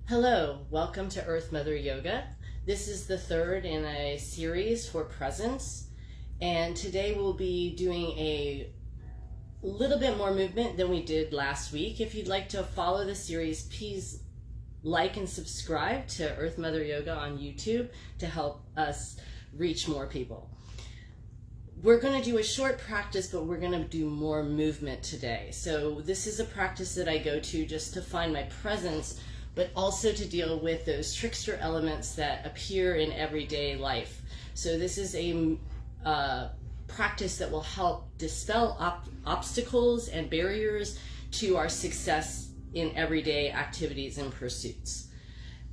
Hello, welcome to Earth Mother Yoga. This is the third in a series for presence, and today we'll be doing a little bit more movement than we did last week. If you'd like to follow the series, please like and subscribe to Earth Mother Yoga on YouTube to help us reach more people. We're going to do a short practice, but we're going to do more movement today. So this is a practice that I go to just to find my presence, but also to deal with those trickster elements that appear in everyday life. So this is a practice that will help dispel obstacles and barriers to our success in everyday activities and pursuits.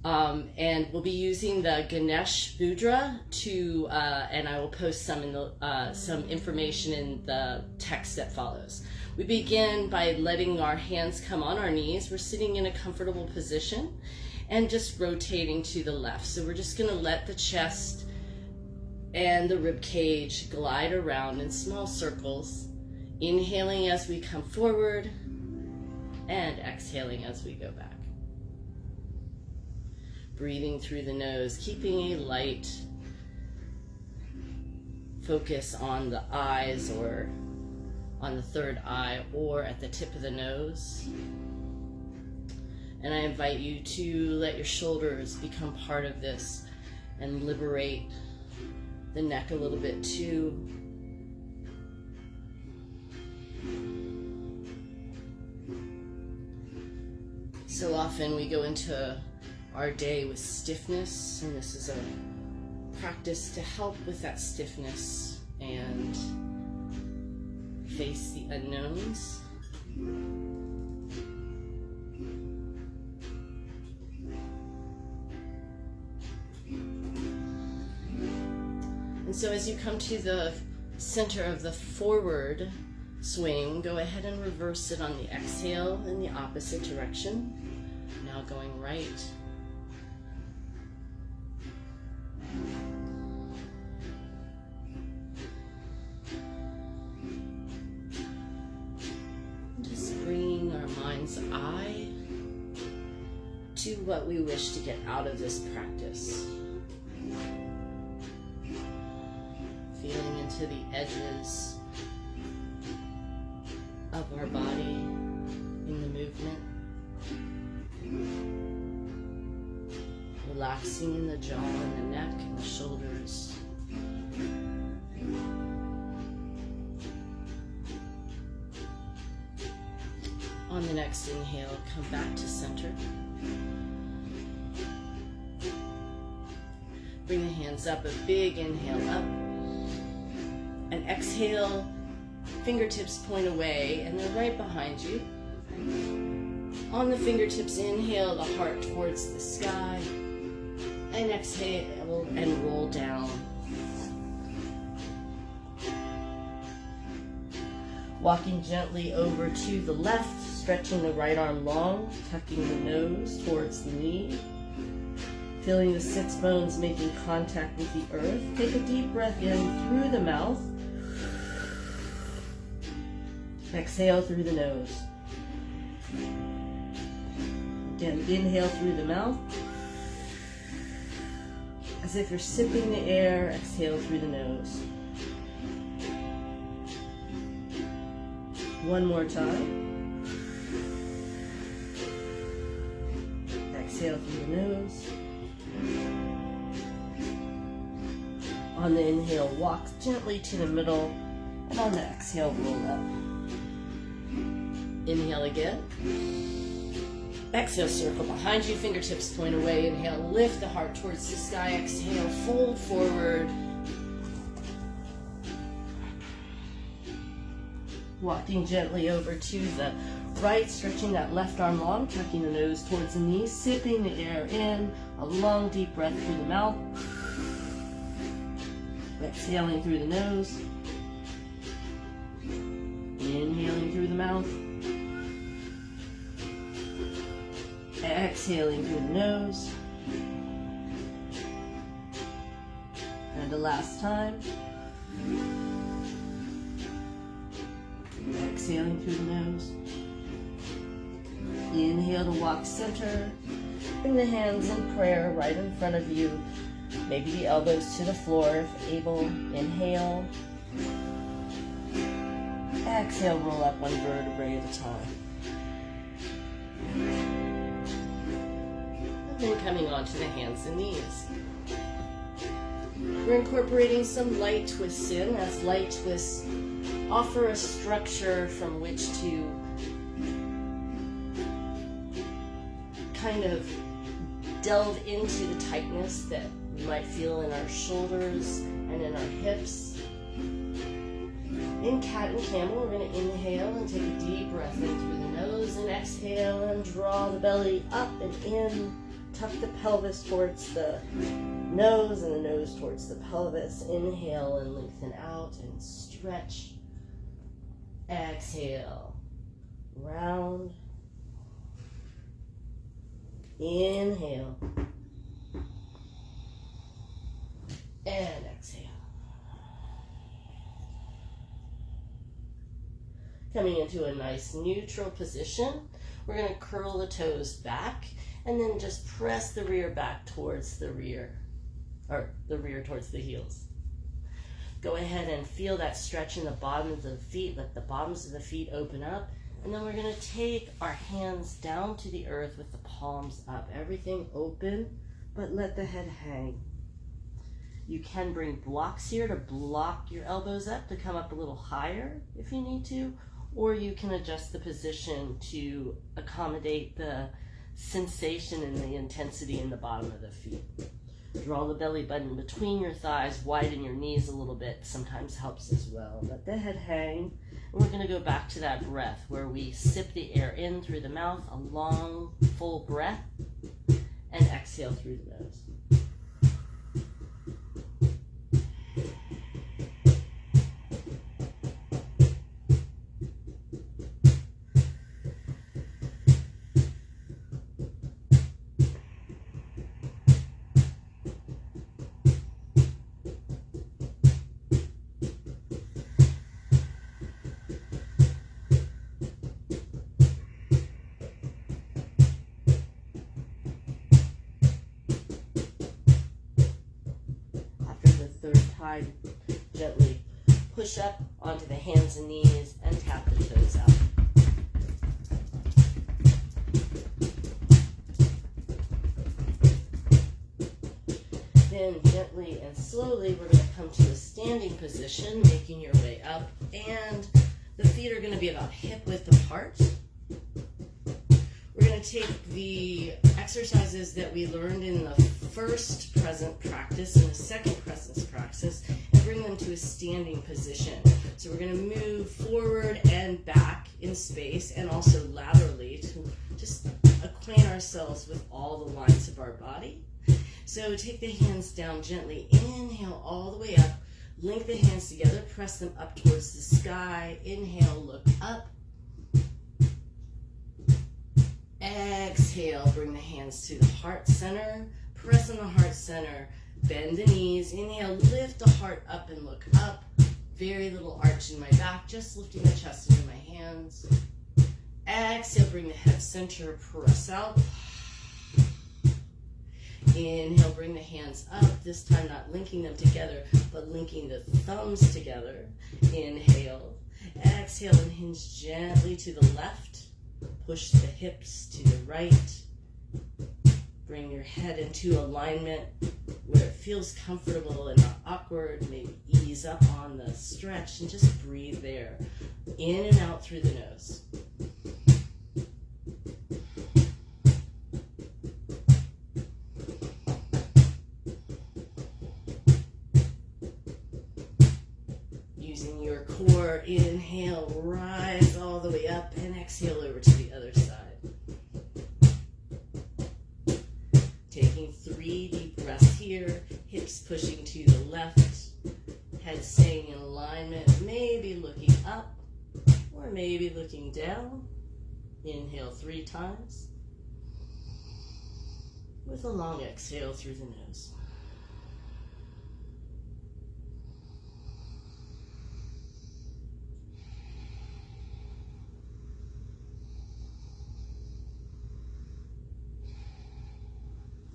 And we'll be using the Ganesha Mudra to, and I will post some information in the text that follows. We begin by letting our hands come on our knees. We're sitting in a comfortable position and just rotating to the left. So we're just going to let the chest and the rib cage glide around in small circles, inhaling as we come forward and exhaling as we go back. Breathing through the nose, keeping a light focus on the eyes or on the third eye or at the tip of the nose. And I invite you to let your shoulders become part of this and liberate the neck a little bit too. So often we go into our day with stiffness, and this is a practice to help with that stiffness and face the unknowns. And so as you come to the center of the forward swing, go ahead and reverse it on the exhale in the opposite direction. Now going right. Eye to what we wish to get out of this practice. Feeling into the edges of our body in the movement. Relaxing in the jaw and the neck and the shoulders. On the next inhale, come back to center. Bring the hands up, a big inhale up. And exhale, fingertips point away, and they're right behind you. On the fingertips, inhale the heart towards the sky. And exhale and roll down. Walking gently over to the left, stretching the right arm long, tucking the nose towards the knee. Feeling the sits bones making contact with the earth. Take a deep breath in through the mouth. Exhale through the nose. Again, inhale through the mouth. As if you're sipping the air, exhale through the nose. One more time. Exhale through the nose. On the inhale, walk gently to the middle, and on the exhale, roll up. Inhale again. Exhale, circle behind you, fingertips point away. Inhale, lift the heart towards the sky. Exhale, fold forward. Walking gently over to the right, stretching that left arm long, tucking the nose towards the knee, sipping the air in, a long deep breath through the mouth. Exhaling through the nose. Inhaling through the mouth. Exhaling through the nose. And the last time. Exhaling through the nose. Inhale to walk center. Bring the hands in prayer right in front of you. Maybe the elbows to the floor if able. Inhale. Exhale, roll up one vertebrae at a time. And then coming on to the hands and knees. We're incorporating some light twists in, as light twists offer a structure from which to kind of delve into the tightness that we might feel in our shoulders and in our hips. In cat and camel, we're going to inhale and take a deep breath in through the nose, and exhale and draw the belly up and in. Tuck the pelvis towards the nose and the nose towards the pelvis. Inhale and lengthen out and stretch. Exhale. Round. Inhale. And exhale. Coming into a nice neutral position, we're going to curl the toes back and then just press the rear back towards the rear, or the rear towards the heels. Go ahead and feel that stretch in the bottoms of the feet. Let the bottoms of the feet open up. And then we're going to take our hands down to the earth with the palms up. Everything open, but let the head hang. You can bring blocks here to block your elbows up to come up a little higher if you need to, or you can adjust the position to accommodate the sensation and the intensity in the bottom of the feet. Draw the belly button between your thighs, widen your knees a little bit, sometimes helps as well. Let the head hang. And we're going to go back to that breath where we sip the air in through the mouth, a long, full breath, and exhale through the nose. Gently push up onto the hands and knees and tap the toes out. Then gently and slowly we're going to come to a standing position, making your way up, and the feet are going to be about hip width apart. We're going to take the exercises that we learned in the first present practice and the second presence practice and bring them to a standing position. So we're going to move forward and back in space and also laterally to just acquaint ourselves with all the lines of our body. So take the hands down gently. Inhale all the way up. Link the hands together. Press them up towards the sky. Inhale, look up. Exhale, bring the hands to the heart center. Press on the heart center. Bend the knees. Inhale, lift the heart up and look up. Very little arch in my back, just lifting the chest into my hands. Exhale, bring the head center, press out. Inhale, bring the hands up, this time not linking them together, but linking the thumbs together. Inhale. Exhale and hinge gently to the left. Push the hips to the right. Bring your head into alignment where it feels comfortable and not awkward. Maybe ease up on the stretch and just breathe there. In and out through the nose. Using your core, inhale, rise all the way up, and exhale over to the other side. Taking 3 deep breaths here, hips pushing to the left, head staying in alignment, maybe looking up or maybe looking down. Inhale 3 times with a long exhale through the nose.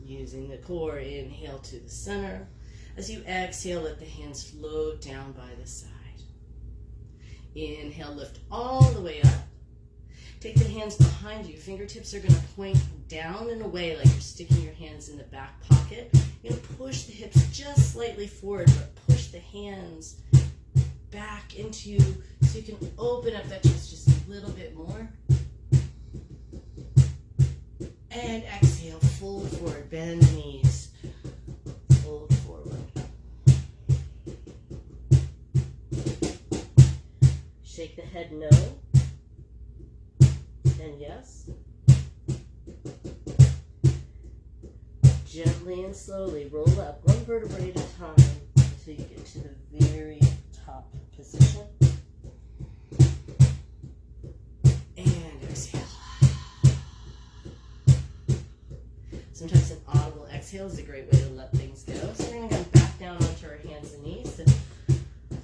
Using the core, inhale to the center. As you exhale, let the hands float down by the side. Inhale, lift all the way up. Take the hands behind you. Fingertips are going to point down and away like you're sticking your hands in the back pocket. You're going to push the hips just slightly forward, but push the hands back into you so you can open up that chest just a little bit more. And exhale, fold forward, bend the knees, fold forward. Shake the head no, and yes. Gently and slowly roll up one vertebrae at a time until you get to the very top position. And exhale. Sometimes an audible exhale is a great way to let things go. So we're going to come back down onto our hands and knees and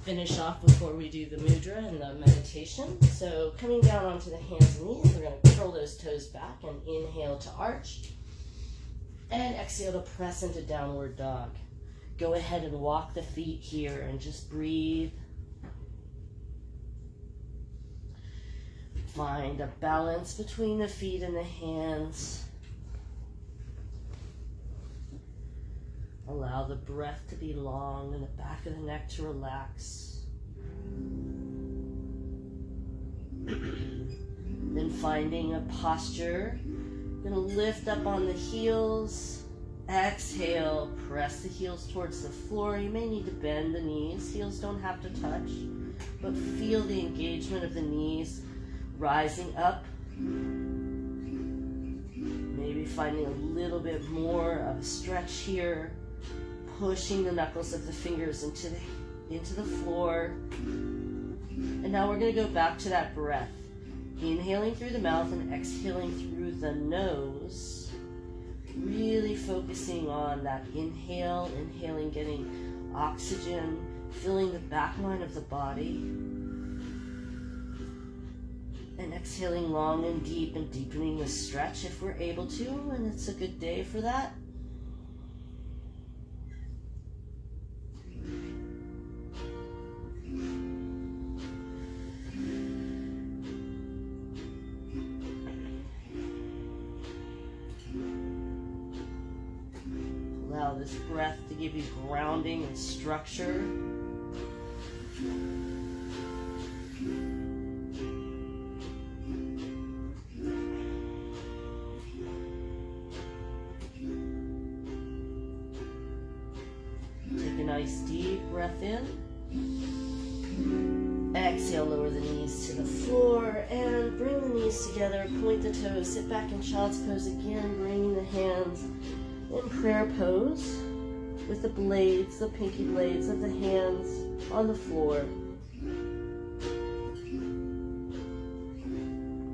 finish off before we do the mudra and the meditation. So coming down onto the hands and knees, we're going to curl those toes back and inhale to arch. And exhale to press into downward dog. Go ahead and walk the feet here and just breathe. Find a balance between the feet and the hands. Allow the breath to be long and the back of the neck to relax. Then finding a posture. Going to lift up on the heels. Exhale, press the heels towards the floor. You may need to bend the knees. Heels don't have to touch, but feel the engagement of the knees rising up. Maybe finding a little bit more of a stretch here. Pushing the knuckles of the fingers into the floor. And now we're going to go back to that breath. Inhaling through the mouth and exhaling through the nose. Really focusing on that inhale, inhaling, getting oxygen, filling the back line of the body. And exhaling long and deep and deepening the stretch if we're able to, and it's a good day for that. Allow this breath to give you grounding and structure. Take a nice deep breath in. Exhale, lower the knees to the floor and bring the knees together, point the toes, sit back in child's pose again, bringing the hands in prayer pose with the blades, the pinky blades of the hands on the floor.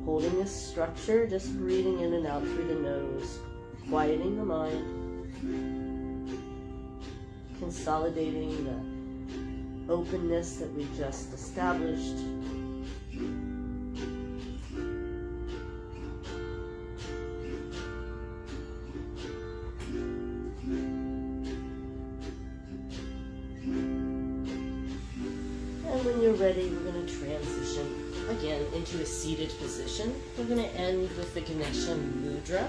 Holding this structure, just breathing in and out through the nose, quieting the mind, consolidating the openness that we just established. And when you're ready, we're going to transition again into a seated position. We're going to end with the Ganesha Mudra.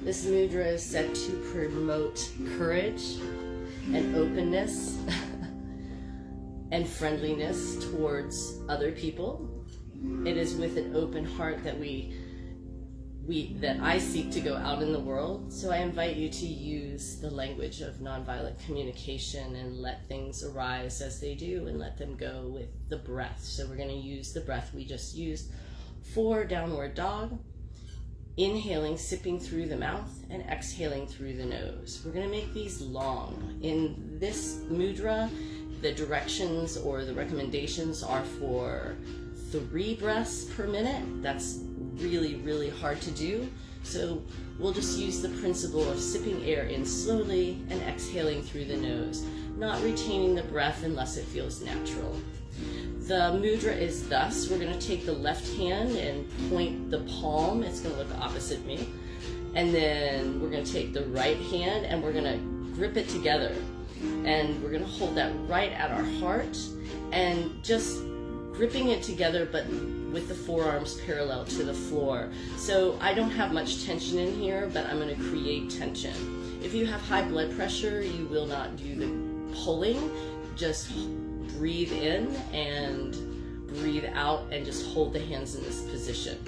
This mudra is said to promote courage and openness and friendliness towards other people. It is with an open heart that that I seek to go out in the world. So I invite you to use the language of nonviolent communication and let things arise as they do and let them go with the breath. So we're going to use the breath we just used for downward dog. Inhaling, sipping through the mouth, and exhaling through the nose. We're going to make these long. In this mudra, the directions or the recommendations are for 3 breaths per minute. That's really, really hard to do. So we'll just use the principle of sipping air in slowly and exhaling through the nose, not retaining the breath unless it feels natural. The mudra is thus. We're going to take the left hand and point the palm. It's going to look opposite me. And then we're going to take the right hand and we're going to grip it together. And we're going to hold that right at our heart and just gripping it together, but with the forearms parallel to the floor. So I don't have much tension in here, but I'm going to create tension. If you have high blood pressure, you will not do the pulling. Just breathe in and breathe out and just hold the hands in this position.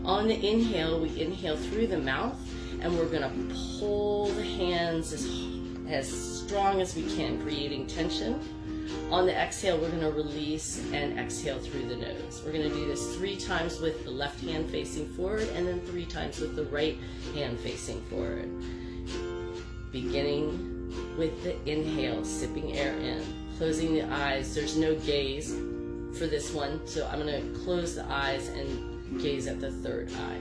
On the inhale, we inhale through the mouth and we're going to pull the hands as strong as we can, creating tension. On the exhale, we're going to release and exhale through the nose. We're going to do this 3 times with the left hand facing forward and then 3 times with the right hand facing forward. Beginning with the inhale, sipping air in, closing the eyes. There's no gaze for this one, so I'm going to close the eyes and gaze at the third eye.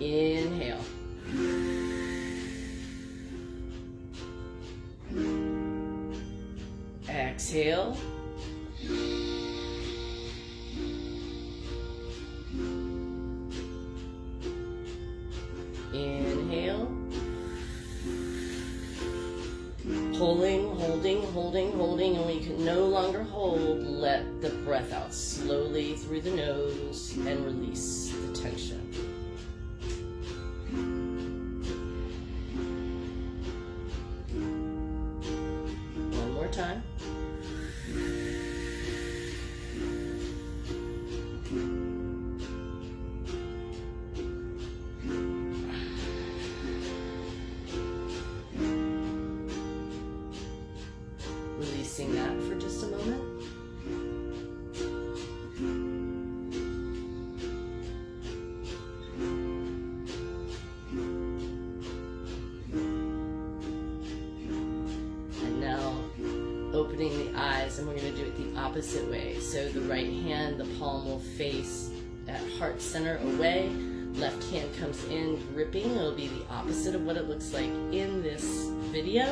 Inhale. Exhale. Inhale. Pulling, holding, and when you can no longer hold, let the breath out slowly through the nose and release the tension. One more time. Releasing that for just a moment. And now opening the eyes, and we're going to do it the opposite way. So the right hand, the palm will face at heart center away. Left hand comes in, gripping. It'll be the opposite of what it looks like in this video.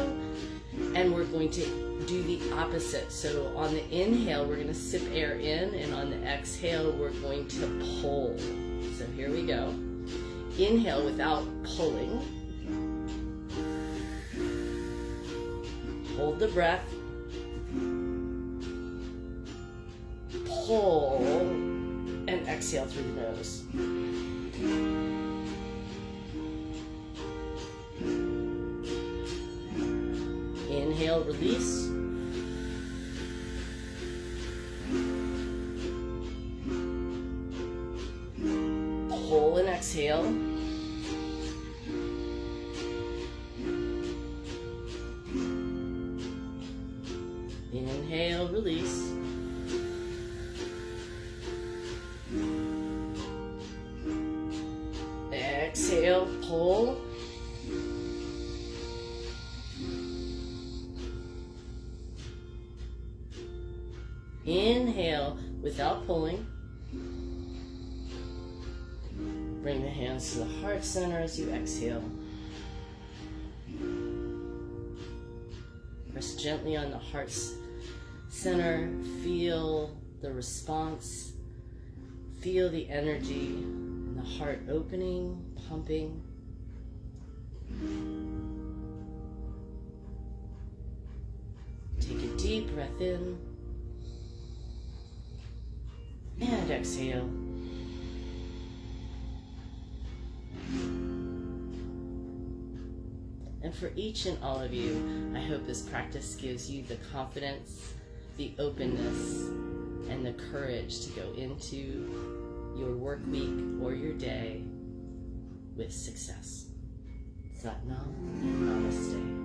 And we're going to do the opposite. So on the inhale, we're going to sip air in, and on the exhale, we're going to pull. So here we go. Inhale without pulling. Hold the breath. Pull, and exhale through the nose. Inhale, release. Pull and exhale. Inhale, release. Exhale, pull. Inhale without pulling. Bring the hands to the heart center as you exhale. Press gently on the heart center. Feel the response. Feel the energy in the heart opening, pumping. Take a deep breath in. And exhale. And for each and all of you, I hope this practice gives you the confidence, the openness, and the courage to go into your work week or your day with success. Satnam and Namaste.